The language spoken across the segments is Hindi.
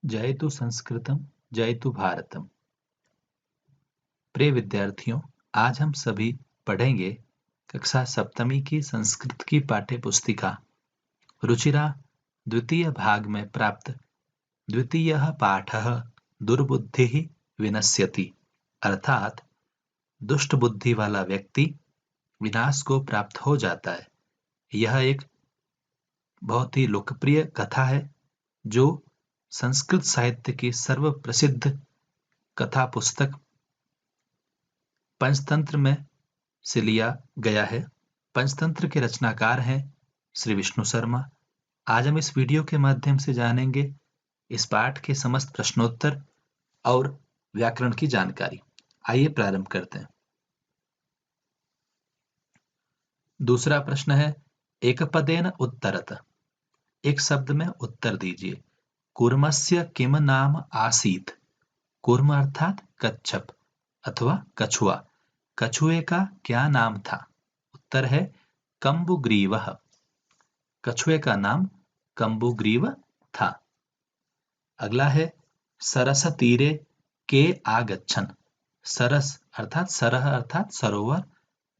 जयतु संस्कृतम जयतु भारतम। प्रिय विद्यार्थियों, आज हम सभी पढ़ेंगे कक्षा सप्तमी की संस्कृत की पाठ्य पुस्तिका रुचिरा द्वितीय भाग में प्राप्त द्वितीयः पाठः दुर्बुद्धिः विनश्यति, अर्थात दुष्ट बुद्धि वाला व्यक्ति विनाश को प्राप्त हो जाता है। यह एक बहुत ही लोकप्रिय कथा है जो संस्कृत साहित्य की सर्व प्रसिद्ध कथा पुस्तक पंचतंत्र में से लिया गया है। पंचतंत्र के रचनाकार हैं श्री विष्णु शर्मा। आज हम इस वीडियो के माध्यम से जानेंगे इस पाठ के समस्त प्रश्नोत्तर और व्याकरण की जानकारी। आइए प्रारंभ करते हैं। दूसरा प्रश्न है, एकपदेन उत्तरत। एक शब्द में उत्तर दीजिए। कूर्मस्य किम नाम आसीत। कूर्म अर्थात कच्छप अथवा कछुआ। कछुए का क्या नाम था? उत्तर है कंबुग्रीवः। कछुए का नाम कंबुग्रीव था। अगला है, सरस तीरे के आगच्छन। सरस अर्थात सरह अर्थात सरोवर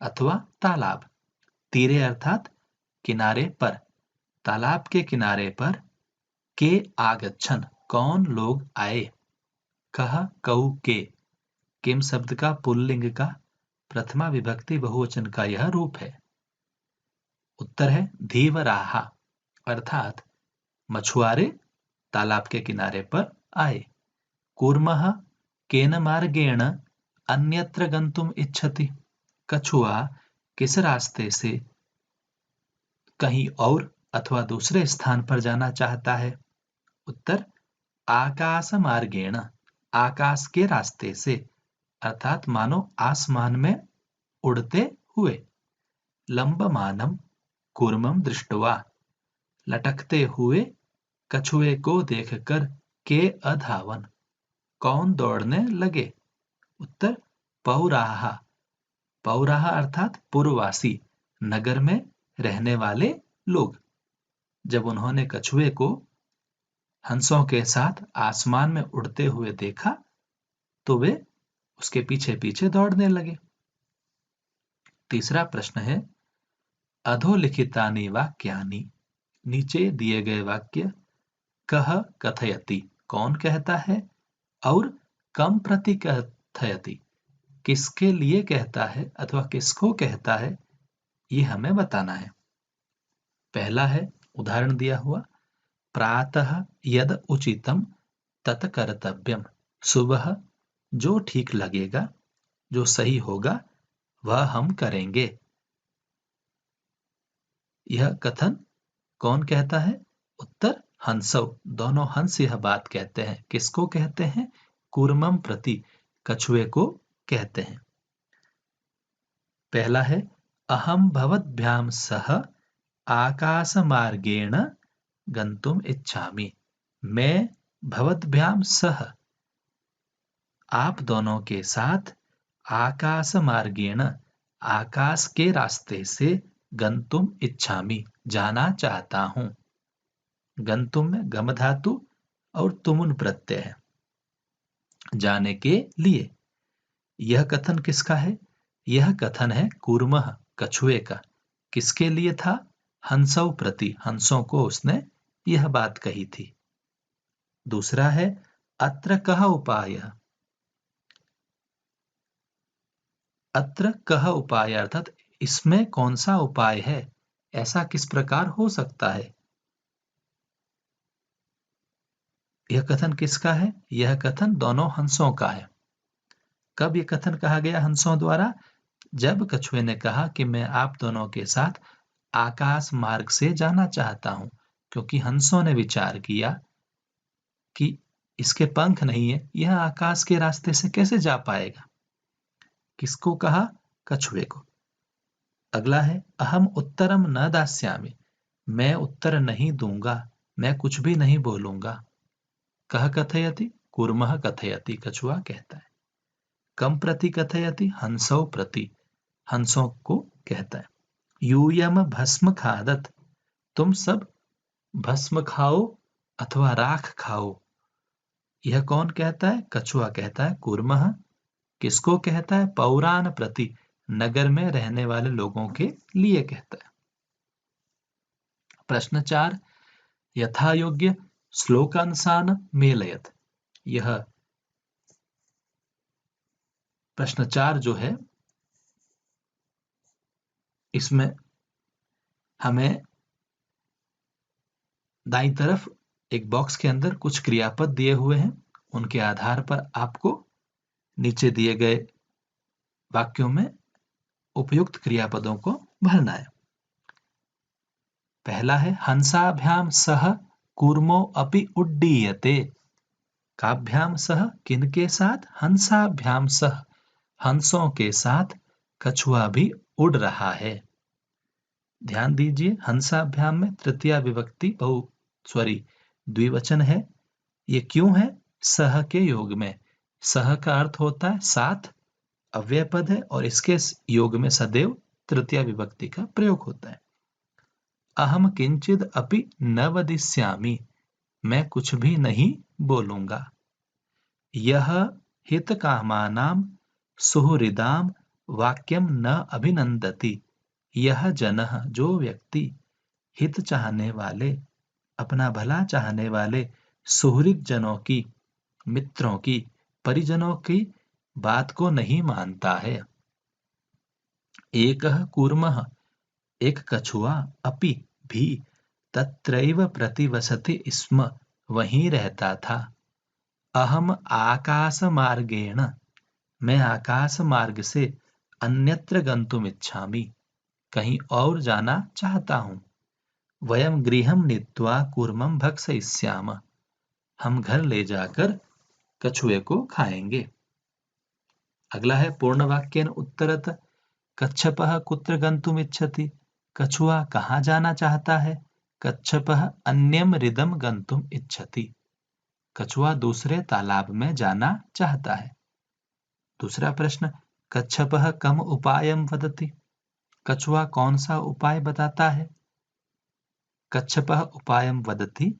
अथवा तालाब। तीरे अर्थात किनारे पर। तालाब के किनारे पर के आगच्छन कौन लोग आए? कह कऊ के। किम शब्द का पुल्लिंग का प्रथमा विभक्ति बहुवचन का यह रूप है। उत्तर है धीवराहा, अर्थात मछुआरे तालाब के किनारे पर आए। कूर्मः केन मार्गेण अन्यत्र गंतुम इच्छति। कछुआ किस रास्ते से कहीं और अथवा दूसरे स्थान पर जाना चाहता है? उत्तर आकाश मार्गेण, आकाश के रास्ते से, अर्थात मानो आसमान में उड़ते हुए। लंबमानम कूर्मम दृष्ट्वा। लटकते हुए कछुए को देखकर के अधावन कौन दौड़ने लगे? उत्तर पौराहा। पौराहा अर्थात पूर्ववासी, नगर में रहने वाले लोग। जब उन्होंने कछुए को हंसों के साथ आसमान में उड़ते हुए देखा तो वे उसके पीछे पीछे दौड़ने लगे। तीसरा प्रश्न है, अधोलिखितानि वाक्यानि। नीचे दिए गए वाक्य कह कथयति कौन कहता है और कम प्रति कथयति किसके लिए कहता है अथवा किसको कहता है, ये हमें बताना है। पहला है उदाहरण दिया हुआ, प्रातः यद उचितम तत् कर्तव्यम। सुबह जो ठीक लगेगा, जो सही होगा, वह हम करेंगे। यह कथन कौन कहता है? उत्तर हंसव। दोनों हंस यह बात कहते हैं। किसको कहते हैं? कूर्मम प्रति, कछुए को कहते हैं। पहला है, अहम भवद्भ्याम सह आकाश मार्गेण गंतुम इच्छामि। मैं भवद्भ्याम सह, आप दोनों के साथ, आकाश मार्गेण, आकाश के रास्ते से, गंतुम इच्छामि, जाना चाहता हूं। गंतुम में गम धातु और तुमुन प्रत्यय है, जाने के लिए। यह कथन किसका है? यह कथन है कूर्मः, कछुए का। किसके लिए था? हंसौ प्रति, हंसों को उसने यह बात कही थी। दूसरा है, अत्र कः उपायः। अत्र कः उपाय अर्थात इसमें कौन सा उपाय है, ऐसा किस प्रकार हो सकता है। यह कथन किसका है? यह कथन दोनों हंसों का है। कब यह कथन कहा गया हंसों द्वारा? जब कछुए ने कहा कि मैं आप दोनों के साथ आकाश मार्ग से जाना चाहता हूं, क्योंकि हंसों ने विचार किया कि इसके पंख नहीं है, यह आकाश के रास्ते से कैसे जा पाएगा। किसको कहा? कछुए को। अगला है, अहम उत्तरम न दास्यामि। मैं उत्तर नहीं दूंगा, मैं कुछ भी नहीं बोलूंगा। कह कथयति, कूर्मः कथयति, कछुआ कहता है। कम प्रति कथयति, हंसौ प्रति, हंसों को कहता है। यूयम भस्म खादत, तुम सब भस्म खाओ अथवा राख खाओ। यह कौन कहता है? कछुआ कहता है कूर्मः। किसको कहता है? पौरान प्रति, नगर में रहने वाले लोगों के लिए कहता है। प्रश्न 4, यथा योग्य श्लोकांसान मेलयत। यह प्रश्न 4 जो है, इसमें हमें दाईं तरफ एक बॉक्स के अंदर कुछ क्रियापद दिए हुए हैं। उनके आधार पर आपको नीचे दिए गए वाक्यों में उपयुक्त क्रियापदों को भरना है। पहला है हंसाभ्याम सह कूर्मो अपि उड्डीयते। काभ्याम सह, किनके साथ? हंसाभ्याम सह, हंसों के साथ कछुआ भी उड़ रहा है। ध्यान दीजिए, हंसाभ्याम में तृतीया विभक्ति द्विवचन है। ये क्यों है? सह के योग में। सह का अर्थ होता है साथ, अव्यय पद है और इसके योग में सदैव तृतीया विभक्ति का प्रयोग होता है। अहम किंचिद अपि न वदिष्यामि, मैं कुछ भी नहीं बोलूंगा। यह हितकामानां सुहृदाम वाक्यम न अभिनंदति। यह जनः, जो व्यक्ति, हित चाहने वाले, अपना भला चाहने वाले सुहृद जनों की, मित्रों की, परिजनों की बात को नहीं मानता है। एकः कूर्मः, एक कछुआ, अपि भी, तत्रैव प्रतिवसति स्म, वहीं रहता था। अहम आकाश मार्गेण, मैं आकाश मार्ग से अन्यत्र गंतुमिच्छामि, कहीं और जाना चाहता हूँ। वयम गृहं नीत्वा कूर्मं भक्षयिष्यामः, हम घर ले जाकर कछुए को खाएंगे। अगला है पूर्ण वाक्येन उत्तरत। कच्छपः कुत्र गन्तुमिच्छति, कछुआ कहाँ जाना चाहता है? कच्छपः अन्यम हृदं गन्तुम इच्छति, कछुआ दूसरे तालाब में जाना चाहता है। दूसरा प्रश्न, कच्छपः कम उपायं वदति, कछुआ कौन सा उपाय बताता है? कच्छपः उपायं वदति,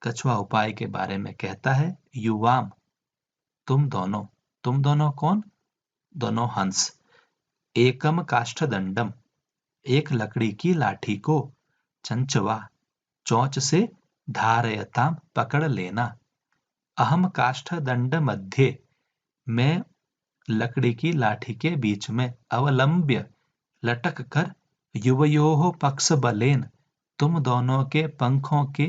कछुआ उपाय के बारे में कहता है। युवाम, तुम दोनों। तुम दोनों कौन? दोनों हंस। एकम काष्ठदंडम, एक लकड़ी की लाठी को। चंचवा, चोंच से। धारयताम, पकड़ लेना। अहम काष्ठदंड मध्ये, मैं लकड़ी की लाठी के बीच में। अवलंब्य, लटक कर। युवयोः पक्ष बलेन, तुम दोनों के पंखों के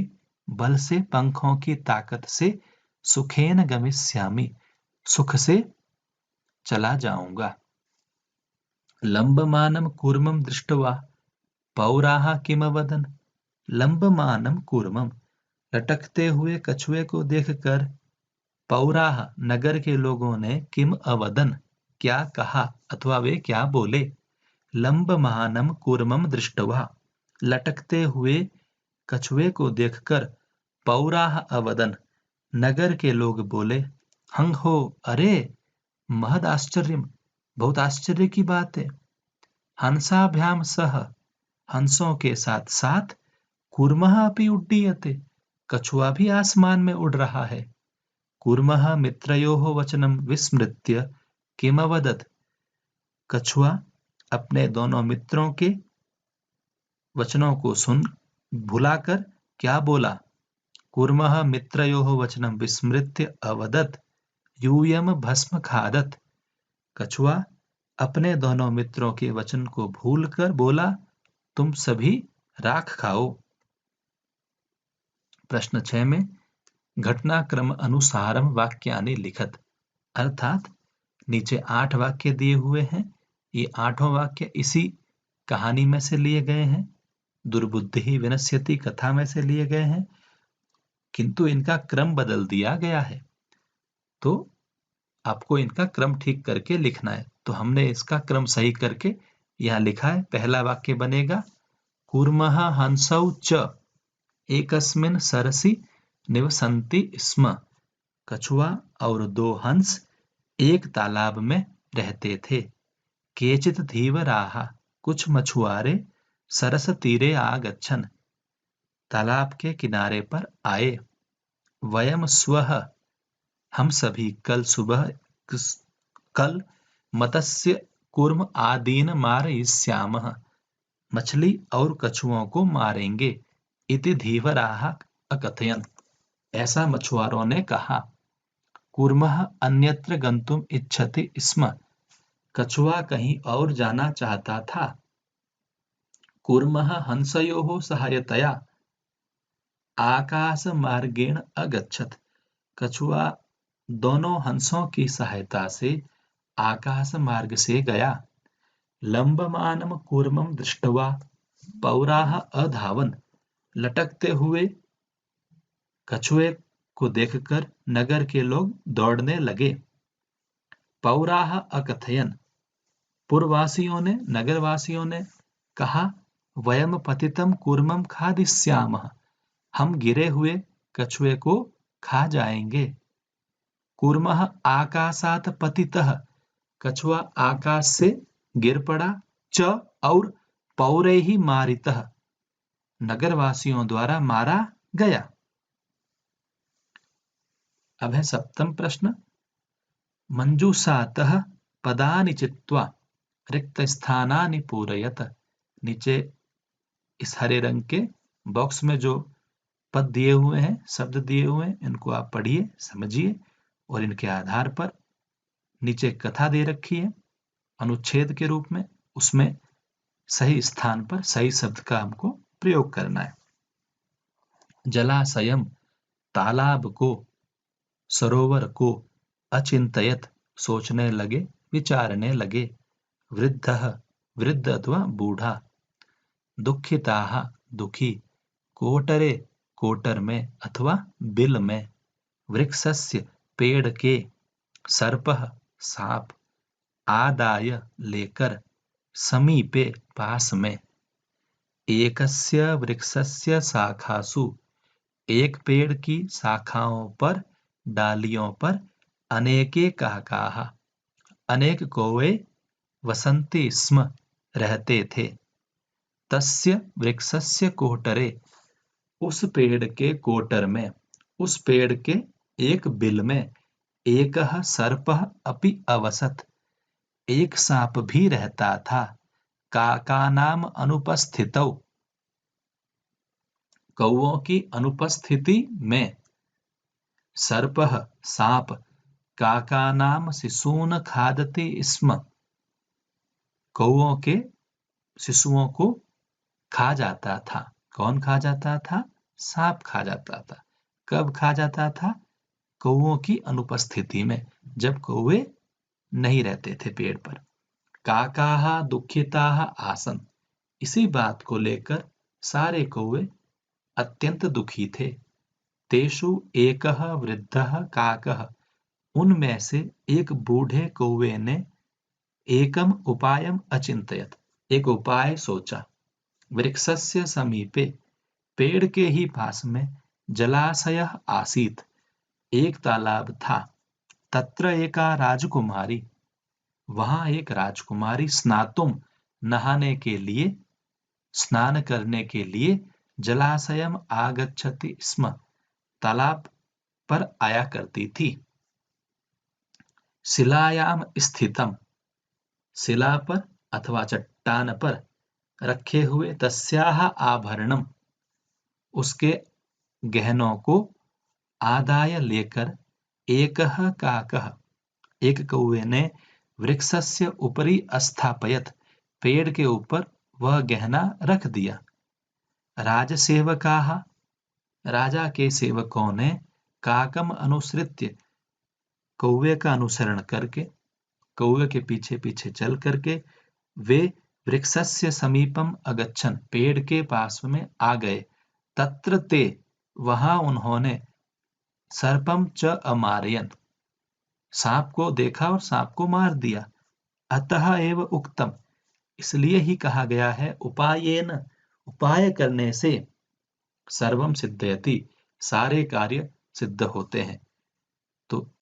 बल से, पंखों की ताकत से। सुखेन गमिष्यामि, सुख से चला जाऊंगा। लंबमानं कूर्मं दृष्ट्वा पौराः किमवदन्, लंबमानं कूर्मं, लटकते हुए कछुए को देखकर। पौराः, नगर के लोगों ने। किम अवदन, क्या कहा अथवा वे क्या बोले। लंबमानं कूर्मं दृष्ट्वा, लटकते हुए कछुए को देखकर। पौराः अवदन, नगर के लोग बोले। हंग हो, अरे, महद आश्चर्यम, बहुत आश्चर्य की बात है। हंसाभ्याम सह, हंसों के साथ साथ। कूर्मः अपि उड्डीयते, कछुआ भी आसमान में उड़ रहा है। कूर्मः मित्रयोः वचनं विस्मृत्य किमवदत्, कछुआ अपने दोनों मित्रों के वचनों को सुन भुलाकर क्या बोला। कूर्मः मित्रयोः वचनं विस्मृत्य अवदत् यूयम भस्म खादत्, कछुआ अपने दोनों मित्रों के वचन को भूलकर बोला, तुम सभी राख खाओ। प्रश्न 6 में घटनाक्रम अनुसारम वाक्यानि लिखत, अर्थात नीचे 8 वाक्य दिए हुए हैं। ये 8 वाक्य इसी कहानी में से लिए गए हैं, दुर्बुद्धि विनश्यति कथा में से लिए गए हैं, किंतु इनका क्रम बदल दिया गया है। तो आपको इनका क्रम ठीक करके लिखना है। तो हमने इसका क्रम सही करके यहाँ लिखा है। पहला वाक्य बनेगा कूर्मः हंसौ च एकस्मिन् सरसि निवसन्ति स्म, कछुआ और 2 हंस एक तालाब में रहते थे। केचित् धीवराः, कुछ मछुआरे। सरस तीरे आगच्छन्, तालाब के किनारे पर आए। वयम स्वः, हम सभी कल मत्स्य कूर्म आदीन मारयिष्यामः, मछली और कछुओं को मारेंगे। इति धीवराः अकथयन्, ऐसा मछुआरों ने कहा। कूर्मः अन्यत्र गन्तुम् इच्छति स्म, कछुआ कहीं और जाना चाहता था। कूर्मः हंसयोः सहायतया आकाशमार्गेण अगच्छत्, कछुआ दोनों हंसों की सहायता से आकाश मार्ग से गया। लंबमानं कूर्मं दृष्ट्वा पौराः अधावन्, लटकते हुए कछुए को देखकर नगर के लोग दौड़ने लगे। पौराः अकथयन्, पुरवासियों ने, नगरवासियों ने कहा, वयम पतितं कूर्मं खादिष्यामः, हम गिरे हुए कछुए को खा जाएंगे। कूर्मः आकाशात् पतितः, कछुआ आकाश से गिर पड़ा। च और पौरैः मारितः, नगरवासियों द्वारा मारा गया। अब है सप्तम प्रश्न। मंजूषातः पदानि चित्वा रिक्तस्थानानि पूरयत, नीचे इस हरे रंग के बॉक्स में जो पद दिए हुए हैं, शब्द दिए हुए हैं, इनको आप पढ़िए, समझिए और इनके आधार पर नीचे कथा दे रखी है अनुच्छेद के रूप में, उसमें सही स्थान पर सही शब्द का हमको प्रयोग करना है। जलाशयम, तालाब को, सरोवर को, अचिंतयत, सोचने लगे, विचारने लगे। वृद्धः, वृद्ध अथवा बूढ़ा। दुखिताः, दुखी। कोटरे, कोटर में अथवा बिल में। वृक्षस्य, पेड़ के। सर्पः, सांप। आदाय, लेकर। समीपे, पास में। एकस्य वृक्षस्य शाखासु, एक पेड़ की शाखाओं पर, डालियों पर। अनेके काकाः, अनेक कौवे। वसन्ति स्म, रहते थे। तस्य वृक्षस्य कोटरे, उस पेड़ के कोटर में, उस पेड़ के एक बिल में। एकः सर्पः अपि अवसत्, एक सांप भी रहता था। काकानाम अनुपस्थितौ, कौवों की अनुपस्थिति में। सर्पः, सांप। काकानाम शिशून् खादति स्म, कौवों के शिशुओं को खा जाता था। कौन खा जाता था? सांप खा जाता था। कब खा जाता था? कौवों की अनुपस्थिति में, जब कौवे नहीं रहते थे पेड़ पर। काकाः दुःखिताः आसन्, इसी बात को लेकर सारे कौवे अत्यंत दुखी थे। तेषु एकः वृद्धः काकः, उनमें से एक बूढ़े कौवे ने एकम उपायम अचिंतयत, एक उपाय सोचा। वृक्षस्य समीपे, पेड़ के ही पास में। जलाशयः आसीत्, एक तालाब था। तत्र एका राजकुमारी, वहां एक राजकुमारी। स्नातुम, नहाने के लिए, स्नान करने के लिए। जलाशयम आगच्छति स्म, तालाब पर आया करती थी। शिलायाम स्थितम, शिला पर अथवा चट्टान पर रखे हुए। तस्याः आभरणम, उसके गहनों को। आदाय, लेकर। एकः काकः, एक कौवे ने। वृक्षस्य उपरि स्थापयत, पेड़ के ऊपर वह गहना रख दिया। राजसेवकाः, राजा के सेवकों ने। काकम अनुसृत्य, कौवे का अनुसरण करके, कौवे के पीछे पीछे चल करके। वे वृक्षस्य समीपम अगच्छन्, पेड़ के पास में आ गए। तत्र ते, वहां उन्होंने। सर्पम च अमारयन्, सांप को देखा और सांप को मार दिया। अतः एव उक्तम, इसलिए ही कहा गया है। उपायेन, उपाय करने से। सर्वम सिद्धयति, सारे कार्य सिद्ध होते हैं। तो